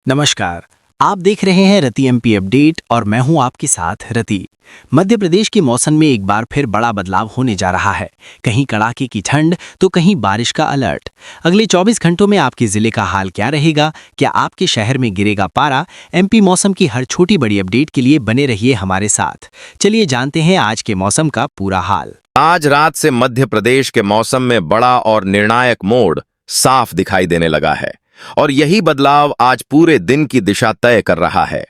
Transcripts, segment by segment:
नमस्कार। आप देख रहे हैं रति एमपी अपडेट और मैं हूं आपके साथ रति। मध्य प्रदेश के मौसम में एक बार फिर बड़ा बदलाव होने जा रहा है। कहीं कड़ाके की ठंड तो कहीं बारिश का अलर्ट। अगले 24 घंटों में आपके जिले का हाल क्या रहेगा? क्या आपके शहर में गिरेगा पारा? एमपी मौसम की हर छोटी बड़ी अपडेट के लिए बने रहिए हमारे साथ। चलिए जानते हैं आज के मौसम का पूरा हाल। आज रात से मध्य प्रदेश के मौसम में बड़ा और निर्णायक मोड़ साफ दिखाई देने लगा है और यही बदलाव आज पूरे दिन की दिशा तय कर रहा है।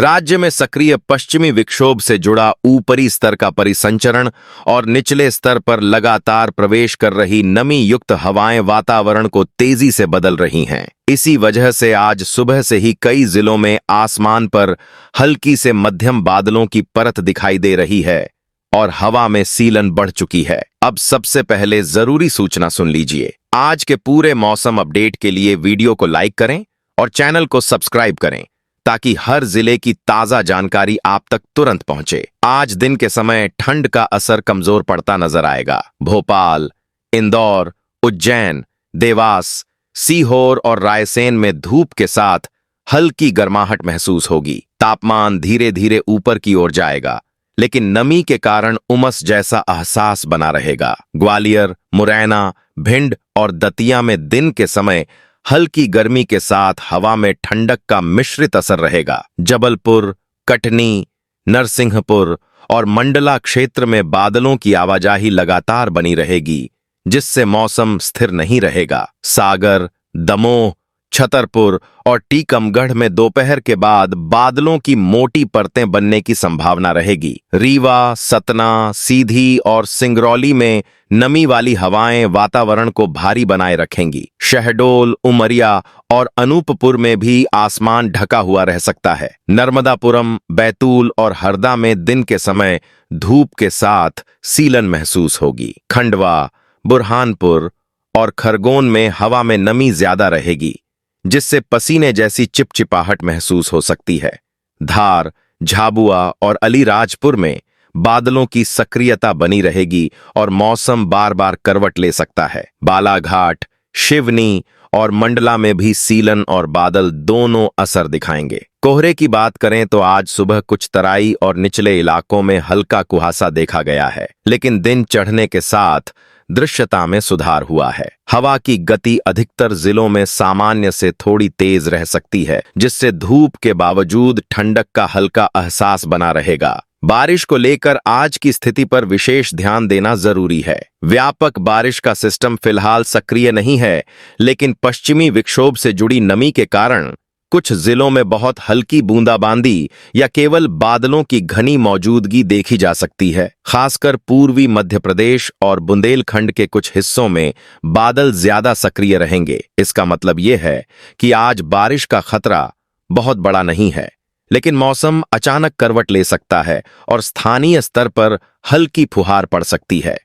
राज्य में सक्रिय पश्चिमी विक्षोभ से जुड़ा ऊपरी स्तर का परिसंचरण और निचले स्तर पर लगातार प्रवेश कर रही नमी युक्त हवाएं वातावरण को तेजी से बदल रही हैं। इसी वजह से आज सुबह से ही कई जिलों में आसमान पर हल्की से मध्यम बादलों की परत दिखाई दे रही है और हवा में सीलन बढ़ चुकी है। अब सबसे पहले जरूरी सूचना सुन लीजिए। आज के पूरे मौसम अपडेट के लिए वीडियो को लाइक करें और चैनल को सब्सक्राइब करें ताकि हर जिले की ताजा जानकारी आप तक तुरंत पहुंचे। आज दिन के समय ठंड का असर कमजोर पड़ता नजर आएगा। भोपाल, इंदौर, उज्जैन, देवास, सीहोर और रायसेन में धूप के साथ हल्की गर्माहट महसूस होगी। तापमान धीरे धीरे ऊपर की ओर जाएगा, लेकिन नमी के कारण उमस जैसा एहसास बना रहेगा। ग्वालियर, मुरैना, भिंड और दतिया में दिन के समय हल्की गर्मी के साथ हवा में ठंडक का मिश्रित असर रहेगा। जबलपुर, कटनी, नरसिंहपुर और मंडला क्षेत्र में बादलों की आवाजाही लगातार बनी रहेगी, जिससे मौसम स्थिर नहीं रहेगा। सागर, दमोह, छतरपुर और टीकमगढ़ में दोपहर के बाद बादलों की मोटी परतें बनने की संभावना रहेगी। रीवा, सतना, सीधी और सिंगरौली में नमी वाली हवाएं वातावरण को भारी बनाए रखेंगी। शहडोल, उमरिया और अनूपपुर में भी आसमान ढका हुआ रह सकता है। नर्मदापुरम, बैतूल और हरदा में दिन के समय धूप के साथ सीलन महसूस होगी। खंडवा, बुरहानपुर और खरगोन में हवा में नमी ज्यादा रहेगी, जिससे पसीने जैसी चिपचिपाहट महसूस हो सकती है। धार, झाबुआ और अलीराजपुर में बादलों की सक्रियता बनी रहेगी और मौसम बार बार करवट ले सकता है। बालाघाट, शिवनी और मंडला में भी सीलन और बादल दोनों असर दिखाएंगे। कोहरे की बात करें तो आज सुबह कुछ तराई और निचले इलाकों में हल्का कुहासा देखा गया है, लेकिन दिन चढ़ने के साथ दृश्यता में सुधार हुआ है। हवा की गति अधिकतर जिलों में सामान्य से थोड़ी तेज रह सकती है, जिससे धूप के बावजूद ठंडक का हल्का एहसास बना रहेगा। बारिश को लेकर आज की स्थिति पर विशेष ध्यान देना जरूरी है। व्यापक बारिश का सिस्टम फिलहाल सक्रिय नहीं है, लेकिन पश्चिमी विक्षोभ से जुड़ी नमी के कारण कुछ जिलों में बहुत हल्की बूंदाबांदी या केवल बादलों की घनी मौजूदगी देखी जा सकती है। खासकर पूर्वी मध्य प्रदेश और बुंदेलखंड के कुछ हिस्सों में बादल ज्यादा सक्रिय रहेंगे। इसका मतलब यह है कि आज बारिश का खतरा बहुत बड़ा नहीं है, लेकिन मौसम अचानक करवट ले सकता है और स्थानीय स्तर पर हल्की फुहार पड़ सकती है।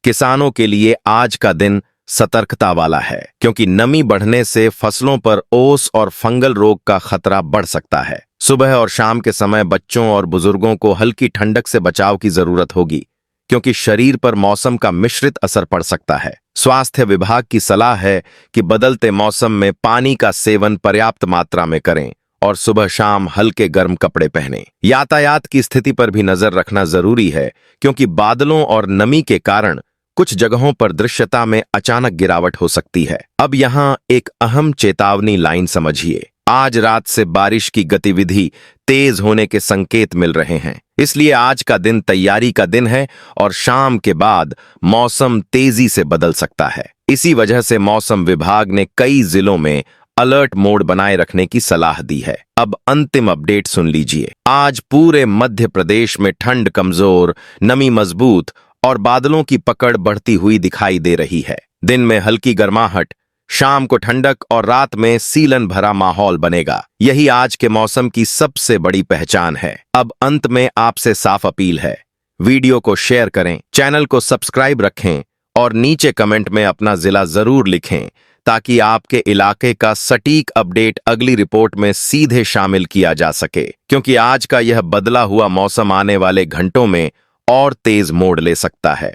किसानों के लिए आज का दिन सतर्कता वाला है, क्योंकि नमी बढ़ने से फसलों पर ओस और फंगल रोग का खतरा बढ़ सकता है। सुबह और शाम के समय बच्चों और बुजुर्गों को हल्की ठंडक से बचाव की जरूरत होगी, क्योंकि शरीर पर मौसम का मिश्रित असर पड़ सकता है। स्वास्थ्य विभाग की सलाह है कि बदलते मौसम में पानी का सेवन पर्याप्त मात्रा में करें और सुबह शाम हल्के गर्म कपड़े पहनें। यातायात की स्थिति पर भी नजर रखना जरूरी है, क्योंकि बादलों और नमी के कारण कुछ जगहों पर दृश्यता में अचानक गिरावट हो सकती है। अब यहाँ एक अहम चेतावनी लाइन समझिए। आज रात से बारिश की गतिविधि तेज होने के संकेत मिल रहे हैं, इसलिए आज का दिन तैयारी का दिन है और शाम के बाद मौसम तेजी से बदल सकता है। इसी वजह से मौसम विभाग ने कई जिलों में अलर्ट मोड बनाए रखने की सलाह दी है। अब अंतिम अपडेट सुन लीजिए। आज पूरे मध्य प्रदेश में ठंड कमजोर, नमी मजबूत और बादलों की पकड़ बढ़ती हुई दिखाई दे रही है। दिन में हल्की गर्माहट, शाम को ठंडक और रात में सीलन भरा माहौल बनेगा। यही आज के मौसम की सबसे बड़ी पहचान है। अब अंत में आपसे साफ अपील है, वीडियो को शेयर करें, चैनल को सब्सक्राइब रखें और नीचे कमेंट में अपना जिला जरूर लिखें, ताकि आपके इलाके का सटीक अपडेट अगली रिपोर्ट में सीधे शामिल किया जा सके। क्योंकि आज का यह बदला हुआ मौसम आने वाले घंटों में और तेज मोड़ ले सकता है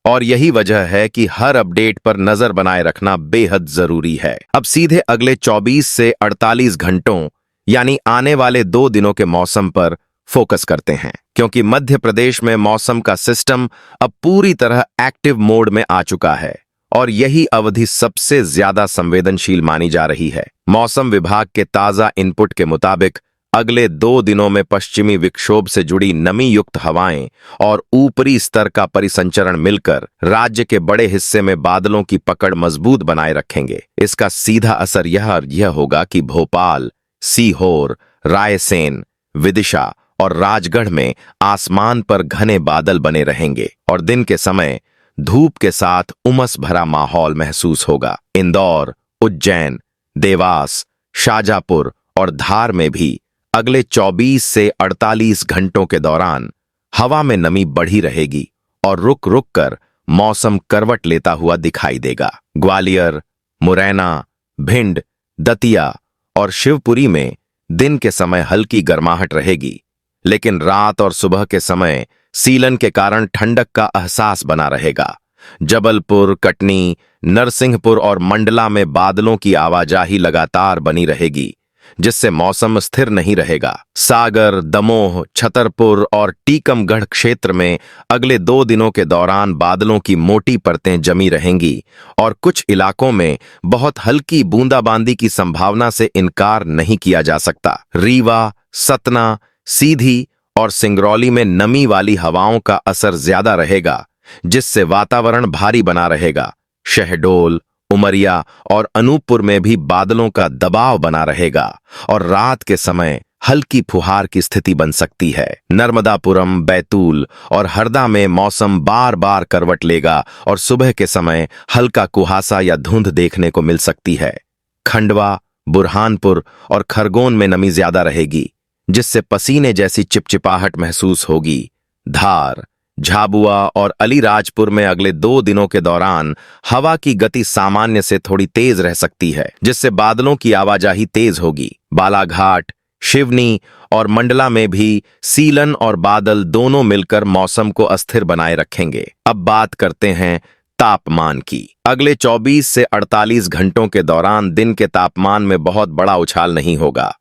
और यही वजह है कि हर अपडेट पर नजर बनाए रखना बेहद जरूरी है। अब सीधे अगले 24 से 48 घंटों यानी आने वाले 2 दिनों के मौसम पर फोकस करते हैं, क्योंकि मध्य प्रदेश में मौसम का सिस्टम अब पूरी तरह एक्टिव मोड में आ चुका है और यही अवधि सबसे ज्यादा संवेदनशील मानी जा रही है। मौसम विभाग के ताजा इनपुट के मुताबिक अगले 2 दिनों में पश्चिमी विक्षोभ से जुड़ी नमी युक्त हवाएं और ऊपरी स्तर का परिसंचरण मिलकर राज्य के बड़े हिस्से में बादलों की पकड़ मजबूत बनाए रखेंगे। इसका सीधा असर यह होगा कि भोपाल, सीहोर, रायसेन, विदिशा और राजगढ़ में आसमान पर घने बादल बने रहेंगे और दिन के समय धूप के साथ उमस भरा माहौल महसूस होगा। इंदौर, उज्जैन, देवास, शाजापुर और धार में भी अगले 24 से 48 घंटों के दौरान हवा में नमी बढ़ी रहेगी और रुक रुक कर मौसम करवट लेता हुआ दिखाई देगा। ग्वालियर, मुरैना, भिंड, दतिया और शिवपुरी में दिन के समय हल्की गर्माहट रहेगी, लेकिन रात और सुबह के समय सीलन के कारण ठंडक का एहसास बना रहेगा। जबलपुर, कटनी, नरसिंहपुर और मंडला में बादलों की आवाजाही लगातार बनी रहेगी, जिससे मौसम स्थिर नहीं रहेगा। सागर, दमोह, छतरपुर और टीकमगढ़ क्षेत्र में अगले 2 दिनों के दौरान बादलों की मोटी परतें जमी रहेंगी और कुछ इलाकों में बहुत हल्की बूंदाबांदी की संभावना से इनकार नहीं किया जा सकता। रीवा, सतना, सीधी और सिंगरौली में नमी वाली हवाओं का असर ज्यादा रहेगा, जिससे वातावरण भारी बना रहेगा। शहडोल, उमरिया और अनूपपुर में भी बादलों का दबाव बना रहेगा और रात के समय हल्की फुहार की स्थिति बन सकती है। नर्मदापुरम, बैतूल और हरदा में मौसम बार बार करवट लेगा और सुबह के समय हल्का कुहासा या धुंध देखने को मिल सकती है। खंडवा, बुरहानपुर और खरगोन में नमी ज्यादा रहेगी, जिससे पसीने जैसी चिपचिपाहट महसूस होगी। धार, झाबुआ और अलीराजपुर में अगले 2 दिनों के दौरान हवा की गति सामान्य से थोड़ी तेज रह सकती है, जिससे बादलों की आवाजाही तेज होगी। बालाघाट, शिवनी और मंडला में भी सीलन और बादल दोनों मिलकर मौसम को अस्थिर बनाए रखेंगे। अब बात करते हैं तापमान की। अगले 24 से 48 घंटों के दौरान दिन के तापमान में बहुत बड़ा उछाल नहीं होगा,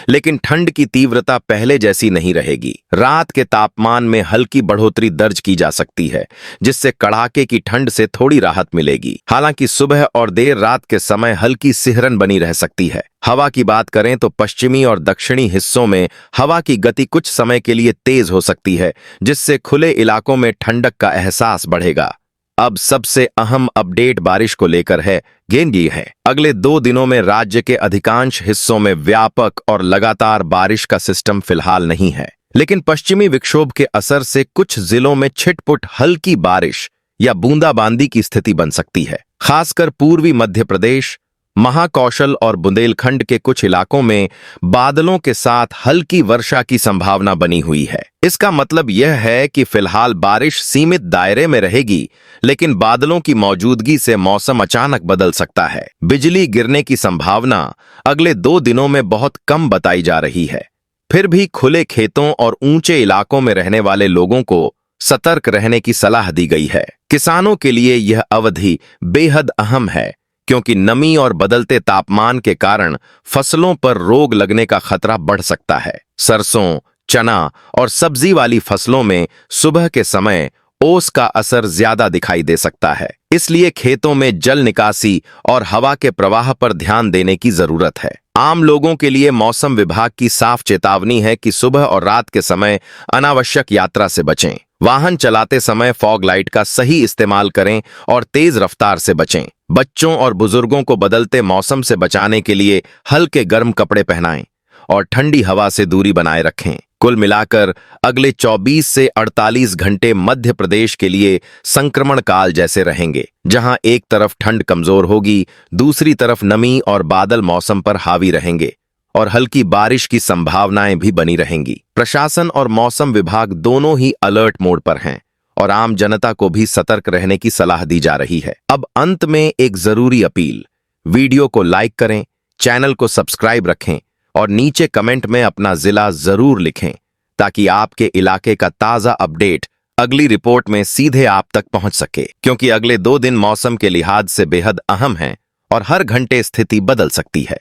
लेकिन ठंड की तीव्रता पहले जैसी नहीं रहेगी। रात के तापमान में हल्की बढ़ोतरी दर्ज की जा सकती है, जिससे कड़ाके की ठंड से थोड़ी राहत मिलेगी। हालांकि सुबह और देर रात के समय हल्की सिहरन बनी रह सकती है। हवा की बात करें तो पश्चिमी और दक्षिणी हिस्सों में हवा की गति कुछ समय के लिए तेज हो सकती है, जिससे खुले इलाकों में ठंडक का एहसास बढ़ेगा। अब सबसे अहम अपडेट बारिश को लेकर है। ये है, अगले 2 दिनों में राज्य के अधिकांश हिस्सों में व्यापक और लगातार बारिश का सिस्टम फिलहाल नहीं है, लेकिन पश्चिमी विक्षोभ के असर से कुछ जिलों में छिटपुट हल्की बारिश या बूंदाबांदी की स्थिति बन सकती है। खासकर पूर्वी मध्य प्रदेश, महाकौशल और बुंदेलखंड के कुछ इलाकों में बादलों के साथ हल्की वर्षा की संभावना बनी हुई है। इसका मतलब यह है कि फिलहाल बारिश सीमित दायरे में रहेगी, लेकिन बादलों की मौजूदगी से मौसम अचानक बदल सकता है। बिजली गिरने की संभावना अगले 2 दिनों में बहुत कम बताई जा रही है। फिर भी खुले खेतों और ऊंचे इलाकों में रहने वाले लोगों को सतर्क रहने की सलाह दी गई है। किसानों के लिए यह अवधि बेहद अहम है, क्योंकि नमी और बदलते तापमान के कारण फसलों पर रोग लगने का खतरा बढ़ सकता है। सरसों, चना और सब्जी वाली फसलों में सुबह के समय ओस का असर ज्यादा दिखाई दे सकता है, इसलिए खेतों में जल निकासी और हवा के प्रवाह पर ध्यान देने की जरूरत है। आम लोगों के लिए मौसम विभाग की साफ चेतावनी है कि सुबह और रात के समय अनावश्यक यात्रा से बचें। वाहन चलाते समय फॉग लाइट का सही इस्तेमाल करें और तेज रफ्तार से बचें। बच्चों और बुजुर्गों को बदलते मौसम से बचाने के लिए हल्के गर्म कपड़े पहनाएं और ठंडी हवा से दूरी बनाए रखें। कुल मिलाकर अगले 24 से 48 घंटे मध्य प्रदेश के लिए संक्रमण काल जैसे रहेंगे, जहां एक तरफ ठंड कमजोर होगी, दूसरी तरफ नमी और बादल मौसम पर हावी रहेंगे और हल्की बारिश की संभावनाएं भी बनी रहेंगी। प्रशासन और मौसम विभाग दोनों ही अलर्ट मोड पर हैं और आम जनता को भी सतर्क रहने की सलाह दी जा रही है। अब अंत में एक जरूरी अपील, वीडियो को लाइक करें, चैनल को सब्सक्राइब रखें और नीचे कमेंट में अपना जिला जरूर लिखें, ताकि आपके इलाके का ताजा अपडेट अगली रिपोर्ट में सीधे आप तक पहुंच सके। क्योंकि अगले 2 दिन मौसम के लिहाज से बेहद अहम हैं और हर घंटे स्थिति बदल सकती है।